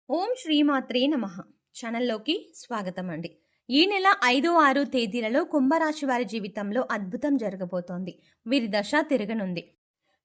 ఓం శ్రీమాత్రే నమః ఛానల్లోకి స్వాగతం అండి. ఈ నెల 5, 6 తేదీలలో కుంభరాశి వారి జీవితంలో అద్భుతం జరగబోతోంది. వీరి దశ తిరగనుంది.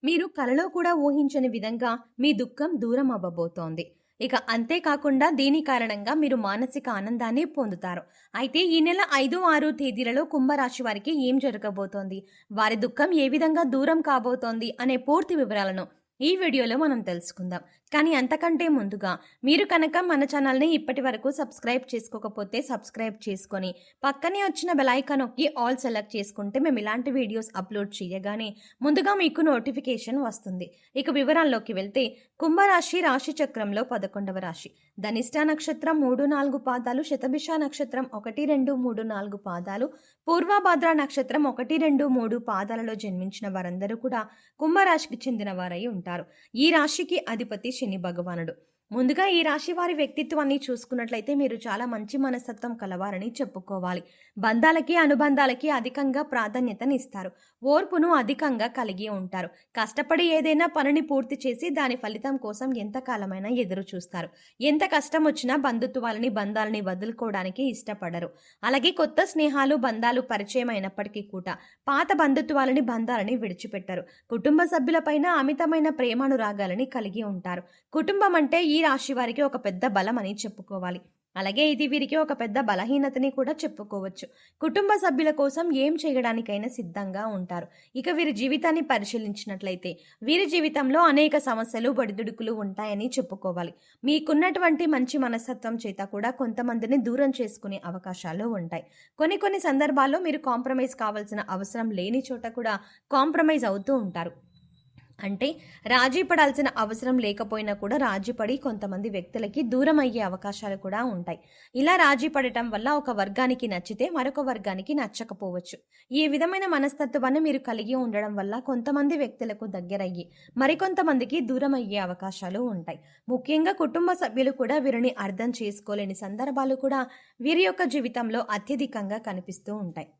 మీరు కలలో కూడా ఊహించని విధంగా మీ దుఃఖం దూరం అవ్వబోతోంది. ఇక అంతేకాకుండా దీని కారణంగా మీరు మానసిక ఆనందాన్ని పొందుతారు. అయితే ఈ నెల 5, 6 తేదీలలో కుంభరాశి వారికి ఏం జరగబోతోంది, వారి దుఃఖం ఏ విధంగా దూరం కాబోతోంది అనే పూర్తి వివరాలను ఈ వీడియోలో మనం తెలుసుకుందాం. కానీ అంతకంటే ముందుగా మీరు కనుక మన ఛానల్ని ఇప్పటి వరకు సబ్స్క్రైబ్ చేసుకోకపోతే సబ్స్క్రైబ్ చేసుకొని పక్కనే వచ్చిన బెల్ ఐకాన్ నొక్కి ఆల్ సెలెక్ట్ చేసుకుంటే మేము ఇలాంటి వీడియోస్ అప్లోడ్ చేయగానే ముందుగా మీకు నోటిఫికేషన్ వస్తుంది. ఇక వివరాల్లోకి వెళ్తే కుంభరాశి రాశి చక్రంలో 11వ రాశి. ధనిష్ట నక్షత్రం 3, 4 పాదాలు, శతభిష నక్షత్రం 1, 2, 3, 4 పాదాలు, పూర్వభాద్ర నక్షత్రం 1, 2, 3 పాదాలలో జన్మించిన వారందరూ కూడా కుంభరాశికి చెందిన వారై ఉంటారు. ఈ రాశికి అధిపతి శని భగవానుడు. ముందుగా ఈ రాశి వారి వ్యక్తిత్వాన్ని చూసుకున్నట్లయితే మీరు చాలా మంచి మనస్తత్వం కలవారని చెప్పుకోవాలి. బంధాలకి అనుబంధాలకి అధికంగా ప్రాధాన్యతనిస్తారు. ఓర్పును అధికంగా కలిగి ఉంటారు. కష్టపడి ఏదైనా పనిని పూర్తి చేసి దాని ఫలితం కోసం ఎంతకాలమైనా ఎదురు చూస్తారు. ఎంత కష్టం వచ్చినా బంధాలని వదులుకోవడానికి ఇష్టపడరు. అలాగే కొత్త స్నేహాలు బంధాలు పరిచయం అయినప్పటికీ కూడా పాత బంధాలని విడిచిపెట్టరు. కుటుంబ సభ్యులపైన అమితమైన ప్రేమానురాగాలని కలిగి ఉంటారు. కుటుంబం అంటే ఈ రాశి వారికి ఒక పెద్ద బలం అని చెప్పుకోవాలి. అలాగే ఇది వీరికి ఒక పెద్ద బలహీనతని కూడా చెప్పుకోవచ్చు. కుటుంబ సభ్యుల కోసం ఏం చేయడానికైనా సిద్ధంగా ఉంటారు. ఇక వీరి జీవితాన్ని పరిశీలించినట్లయితే వీరి జీవితంలో అనేక సమస్యలు ఒడిదుడుకులు ఉంటాయని చెప్పుకోవాలి. మీకున్నటువంటి మంచి మనస్తత్వం చేత కూడా కొంతమందిని దూరం చేసుకునే అవకాశాలు ఉంటాయి. కొన్ని సందర్భాల్లో మీరు కాంప్రమైజ్ కావాల్సిన అవసరం లేని చోట కూడా కాంప్రమైజ్ అవుతూ ఉంటారు. అంటే రాజీ పడాల్సిన అవసరం లేకపోయినా కూడా రాజీ పడి కొంతమంది వ్యక్తులకి దూరం అయ్యే అవకాశాలు కూడా ఉంటాయి. ఇలా రాజీ పడటం వల్ల ఒక వర్గానికి నచ్చితే మరొక వర్గానికి నచ్చకపోవచ్చు. ఈ విధమైన మనస్తత్వాన్ని మీరు కలిగి ఉండడం వల్ల కొంతమంది వ్యక్తులకు దగ్గరయ్యి మరికొంతమందికి దూరం అయ్యే అవకాశాలు ఉంటాయి. ముఖ్యంగా కుటుంబ సభ్యులు కూడా వీరిని అర్థం చేసుకోలేని సందర్భాలు కూడా వీరి యొక్క జీవితంలో అత్యధికంగా కనిపిస్తూ ఉంటాయి.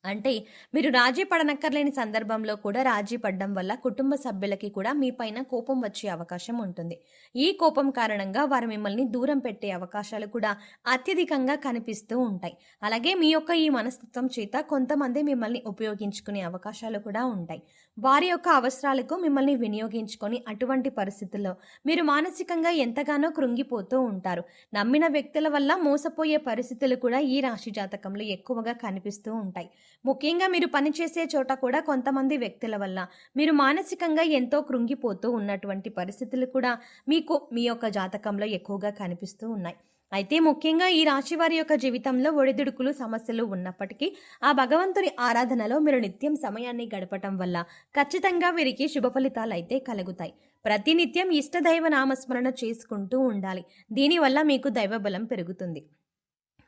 అంటే మీరు రాజీ పడనక్కర్లేని సందర్భంలో కూడా రాజీ పడడం వల్ల కుటుంబ సభ్యులకి కూడా మీ పైన కోపం వచ్చే అవకాశం ఉంటుంది. ఈ కోపం కారణంగా వారు మిమ్మల్ని దూరం పెట్టే అవకాశాలు కూడా అత్యధికంగా కనిపిస్తూ ఉంటాయి. అలాగే మీ యొక్క ఈ మనస్తత్వం చేత కొంతమంది మిమ్మల్ని ఉపయోగించుకునే అవకాశాలు కూడా ఉంటాయి. వారి యొక్క అవసరాలకు మిమ్మల్ని వినియోగించుకొని అటువంటి పరిస్థితుల్లో మీరు మానసికంగా ఎంతగానో కృంగిపోతూ ఉంటారు. నమ్మిన వ్యక్తుల వల్ల మోసపోయే పరిస్థితులు కూడా ఈ రాశి జాతకంలో ఎక్కువగా కనిపిస్తూ ఉంటాయి. ముఖ్యంగా మీరు పనిచేసే చోట కూడా కొంతమంది వ్యక్తుల వల్ల మీరు మానసికంగా ఎంతో కృంగిపోతూ ఉన్నటువంటి పరిస్థితులు కూడా మీకు మీ యొక్క జాతకంలో ఎక్కువగా కనిపిస్తూ ఉన్నాయి. అయితే ముఖ్యంగా ఈ రాశి వారి యొక్క జీవితంలో ఒడిదుడుకులు సమస్యలు ఉన్నప్పటికీ ఆ భగవంతుని ఆరాధనలో మీరు నిత్యం సమయాన్ని గడపటం వల్ల ఖచ్చితంగా వీరికి శుభ ఫలితాలు అయితే కలుగుతాయి. ప్రతినిత్యం ఇష్టదైవ నామస్మరణ చేసుకుంటూ ఉండాలి. దీనివల్ల మీకు దైవబలం పెరుగుతుంది.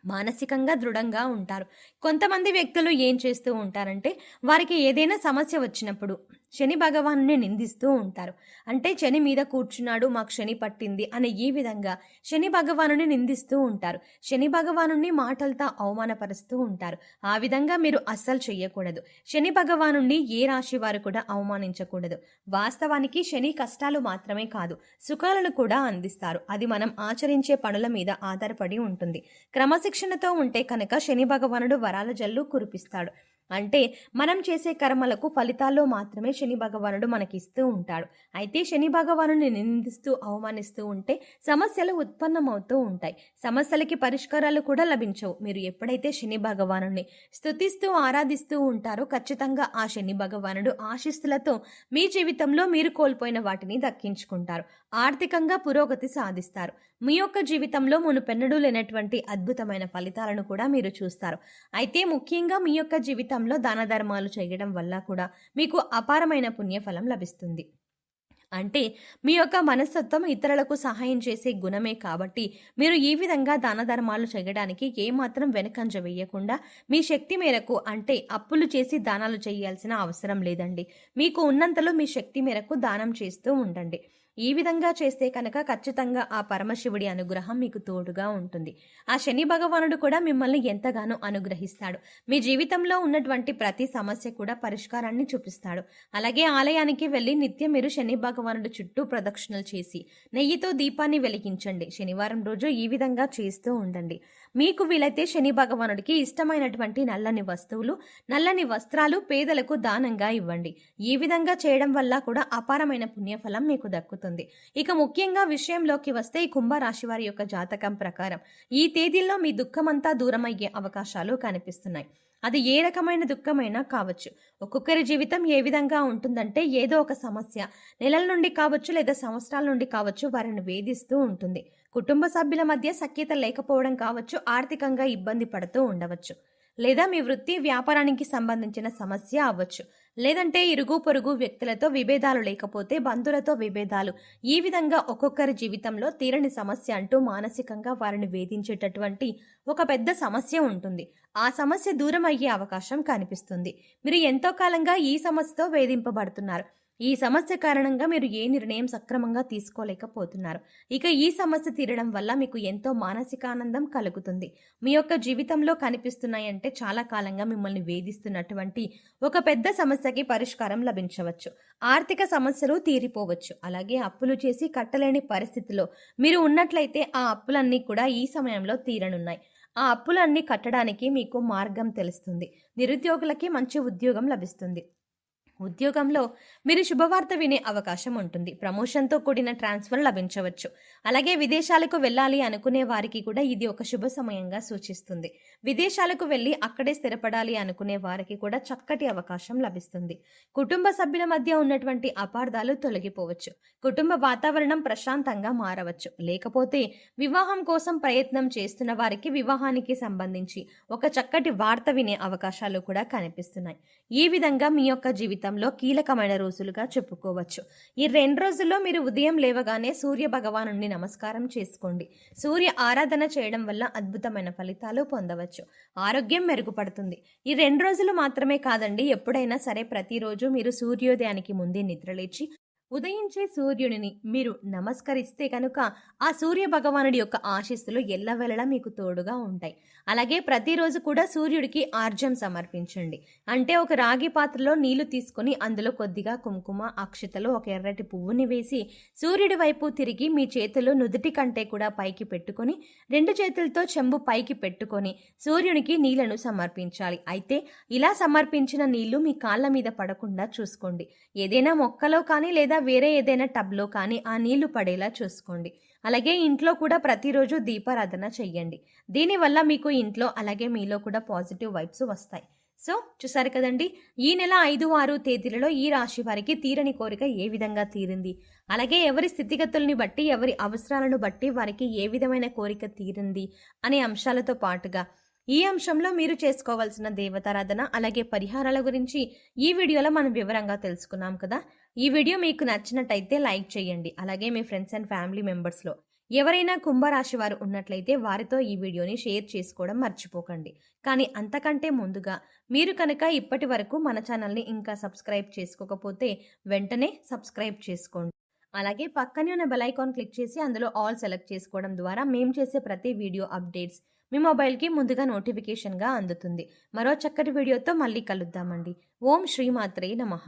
మానసికంగా దృఢంగా ఉంటారు. కొంతమంది వ్యక్తులు ఏం చేస్తూ ఉంటారంటే వారికి ఏదైనా సమస్య వచ్చినప్పుడు శని భగవానుని నిందిస్తూ ఉంటారు. అంటే శని మీద కూర్చున్నాడు, మాకు శని పట్టింది అనే ఈ విధంగా శని భగవానుని నిందిస్తూ ఉంటారు. శని భగవానుని మాటలతో అవమానపరుస్తూ ఉంటారు. ఆ విధంగా మీరు అస్సలు చెయ్యకూడదు. శని భగవానుని ఏ రాశి వారు కూడా అవమానించకూడదు. వాస్తవానికి శని కష్టాలు మాత్రమే కాదు, సుఖాలను కూడా అందిస్తారు. అది మనం ఆచరించే పనుల మీద ఆధారపడి ఉంటుంది. క్రమశిక్షణతో ఉంటే కనుక శని భగవానుడు వరాల జల్లు కురిపిస్తాడు. అంటే మనం చేసే కర్మలకు ఫలితాల్లో మాత్రమే శని భగవానుడు మనకిస్తూ ఉంటాడు. అయితే శని భగవానుని నిందిస్తూ అవమానిస్తూ ఉంటే సమస్యలు ఉత్పన్నమవుతూ ఉంటాయి. సమస్యలకి పరిష్కారాలు కూడా లభించవు. మీరు ఎప్పుడైతే శని భగవానుని స్తుతిస్తూ ఆరాధిస్తూ ఉంటారో ఖచ్చితంగా ఆ శని భగవానుడు ఆశీస్సులతో మీ జీవితంలో మీరు కోల్పోయిన వాటిని దక్కించుకుంటారు. ఆర్థికంగా పురోగతి సాధిస్తారు. మీ యొక్క జీవితంలో మునుపెన్నడూ లేనటువంటి అద్భుతమైన ఫలితాలను కూడా మీరు చూస్తారు. అయితే ముఖ్యంగా మీ యొక్క జీవితంలో దాన ధర్మాలు చేయడం వల్ల కూడా మీకు అపారమైన పుణ్యఫలం లభిస్తుంది. అంటే మీ యొక్క మనస్తత్వం ఇతరులకు సహాయం చేసే గుణమే కాబట్టి మీరు ఈ విధంగా దాన ధర్మాలు చేయడానికి ఏమాత్రం వెనకంజ వేయకుండా మీ శక్తి మేరకు, అంటే అప్పులు చేసి దానాలు చేయాల్సిన అవసరం లేదండి. మీకు ఉన్నంతలో మీ శక్తి మేరకు దానం చేస్తూ ఉండండి. ఈ విధంగా చేస్తే కనుక ఖచ్చితంగా ఆ పరమశివుడి అనుగ్రహం మీకు తోడుగా ఉంటుంది. ఆ శని భగవానుడు కూడా మిమ్మల్ని ఎంతగానో అనుగ్రహిస్తాడు. మీ జీవితంలో ఉన్నటువంటి ప్రతి సమస్య కూడా పరిష్కారాన్ని చూపిస్తాడు. అలాగే ఆలయానికి వెళ్ళి నిత్యం మీరు శని భగవానుడు చుట్టూ ప్రదక్షిణలు చేసి నెయ్యితో దీపాన్ని వెలిగించండి. శనివారం రోజు ఈ విధంగా చేస్తూ ఉండండి. మీకు వీలైతే శని భగవానుడికి ఇష్టమైనటువంటి నల్లని వస్తువులు, నల్లని వస్త్రాలు పేదలకు దానంగా ఇవ్వండి. ఈ విధంగా చేయడం వల్ల కూడా అపారమైన పుణ్యఫలం మీకు దక్కుతుంది. ఇక ముఖ్యంగా విషయంలోకి వస్తే ఈ కుంభరాశి వారి యొక్క జాతకం ప్రకారం ఈ తేదీల్లో మీ దుఃఖమంతా దూరమయ్యే అవకాశాలు కనిపిస్తున్నాయి. అది ఏ రకమైన దుఃఖమైనా కావచ్చు. ఒక్కొక్కరి జీవితం ఏ విధంగా ఉంటుందంటే ఏదో ఒక సమస్య నెలల నుండి కావచ్చు లేదా సంవత్సరాల నుండి కావచ్చు వారిని వేధిస్తూ ఉంటుంది. కుటుంబ సభ్యుల మధ్య సఖ్యత లేకపోవడం కావచ్చు, ఆర్థికంగా ఇబ్బంది పడుతూ ఉండవచ్చు, లేదా మీ వృత్తి వ్యాపారానికి సంబంధించిన సమస్య అవ్వచ్చు, లేదంటే ఇరుగు పొరుగు వ్యక్తులతో విభేదాలు లేకపోతే బంధువులతో విభేదాలు. ఈ విధంగా ఒక్కొక్కరి జీవితంలో తీరని సమస్య అంటూ మానసికంగా వారిని వేధించేటటువంటి ఒక పెద్ద సమస్య ఉంటుంది. ఆ సమస్య దూరం అయ్యే అవకాశం కనిపిస్తుంది. మీరు ఎంతో కాలంగా ఈ సమస్యతో వేధింపబడుతున్నారు. ఈ సమస్య కారణంగా మీరు ఏ నిర్ణయం సక్రమంగా తీసుకోలేకపోతున్నారు. ఇక ఈ సమస్య తీరడం వల్ల మీకు ఎంతో మానసిక ఆనందం కలుగుతుంది. మీ యొక్క జీవితంలో కనిపిస్తున్నాయంటే చాలా కాలంగా మిమ్మల్ని వేధిస్తున్నటువంటి ఒక పెద్ద సమస్యకి పరిష్కారం లభించవచ్చు. ఆర్థిక సమస్యలు తీరిపోవచ్చు. అలాగే అప్పులు చేసి కట్టలేని పరిస్థితిలో మీరు ఉన్నట్లయితే ఆ అప్పులన్నీ కూడా ఈ సమయంలో తీరనున్నాయి. ఆ అప్పులన్నీ కట్టడానికి మీకు మార్గం తెలుస్తుంది. నిరుద్యోగులకి మంచి ఉద్యోగం లభిస్తుంది. ఉద్యోగంలో మీరు శుభవార్త వినే అవకాశం ఉంటుంది. ప్రమోషన్తో కూడిన ట్రాన్స్ఫర్ లభించవచ్చు. అలాగే విదేశాలకు వెళ్ళాలి అనుకునే వారికి కూడా ఇది ఒక శుభ సమయంగా సూచిస్తుంది. విదేశాలకు వెళ్ళి అక్కడే స్థిరపడాలి అనుకునే వారికి కూడా చక్కటి అవకాశం లభిస్తుంది. కుటుంబ సభ్యుల మధ్య ఉన్నటువంటి అపార్థాలు తొలగిపోవచ్చు. కుటుంబ వాతావరణం ప్రశాంతంగా మారవచ్చు. లేకపోతే వివాహం కోసం ప్రయత్నం చేస్తున్న వారికి వివాహానికి సంబంధించి ఒక చక్కటి వార్త వినే అవకాశాలు కూడా కనిపిస్తున్నాయి. ఈ విధంగా మీ యొక్క జీవితంలో కీలకమైన రోజులుగా చెప్పుకోవచ్చు. ఈ 2 రోజుల్లో మీరు ఉదయం లేవగానే సూర్య భగవానుడిని నమస్కారం చేసుకోండి. సూర్య ఆరాధన చేయడం వల్ల అద్భుతమైన ఫలితాలు పొందవచ్చు. ఆరోగ్యం మెరుగుపడుతుంది. ఈ 2 రోజులు మాత్రమే కాదండి, ఎప్పుడైనా సరే ప్రతిరోజు మీరు సూర్యోదయానికి ముందే నిద్రలేచి ఉదయించే సూర్యుడిని మీరు నమస్కరిస్తే కనుక ఆ సూర్య భగవానుడి యొక్క ఆశీస్సులు ఎల్లవేళలా మీకు తోడుగా ఉంటాయి. అలాగే ప్రతిరోజు కూడా సూర్యుడికి ఆర్జం సమర్పించండి. అంటే ఒక రాగి పాత్రలో నీళ్లు తీసుకొని అందులో కొద్దిగా కుంకుమ, అక్షతలు, ఒక ఎర్రటి పువ్వుని వేసి సూర్యుడి వైపు తిరిగి మీ చేతులు నుదుటి కంటే కూడా పైకి పెట్టుకొని 2 చేతులతో చెంబు పైకి పెట్టుకొని సూర్యునికి నీళ్లను సమర్పించాలి. అయితే ఇలా సమర్పించిన నీళ్లు మీ కాళ్ళ మీద పడకుండా చూసుకోండి. ఏదైనా మొక్కలో కానీ లేదా వేరే ఏదైనా టబ్లో కానీ ఆ నీళ్లు పడేలా చూసుకోండి. అలాగే ఇంట్లో కూడా ప్రతిరోజు దీపారాధన చెయ్యండి. దీనివల్ల మీకు ఇంట్లో అలాగే మీలో కూడా పాజిటివ్ వైబ్స్ వస్తాయి. సో చూసారు కదండి, ఈ నెల 5, 6 తేదీలలో ఈ రాశి వారికి తీరని కోరిక ఏ విధంగా తీరింది, అలాగే ఎవరి స్థితిగతుల్ని బట్టి ఎవరి అవసరాలను బట్టి వారికి ఏ విధమైన కోరిక తీరింది అనే అంశాలతో పాటుగా ఈ అంశంలో మీరు చేసుకోవాల్సిన దేవతారాధన అలాగే పరిహారాల గురించి ఈ వీడియోలో మనం వివరంగా తెలుసుకున్నాం కదా. ఈ వీడియో మీకు నచ్చినట్టయితే లైక్ చేయండి. అలాగే మీ ఫ్రెండ్స్ అండ్ ఫ్యామిలీ మెంబర్స్లో ఎవరైనా కుంభరాశి వారు ఉన్నట్లయితే వారితో ఈ వీడియోని షేర్ చేసుకోవడం మర్చిపోకండి. కానీ అంతకంటే ముందుగా మీరు కనుక ఇప్పటి వరకు మన ఛానల్ని ఇంకా సబ్స్క్రైబ్ చేసుకోకపోతే వెంటనే సబ్స్క్రైబ్ చేసుకోండి. అలాగే పక్కనే ఉన్న బెల్ ఐకాన్ క్లిక్ చేసి అందులో ఆల్ సెలెక్ట్ చేసుకోవడం ద్వారా మేము చేసే ప్రతి వీడియో అప్డేట్స్ మీ మొబైల్కి ముందుగా నోటిఫికేషన్గా అందుతుంది. మరో చక్కటి వీడియోతో మళ్ళీ కలుద్దామండి. ఓం శ్రీమాత్రే నమః.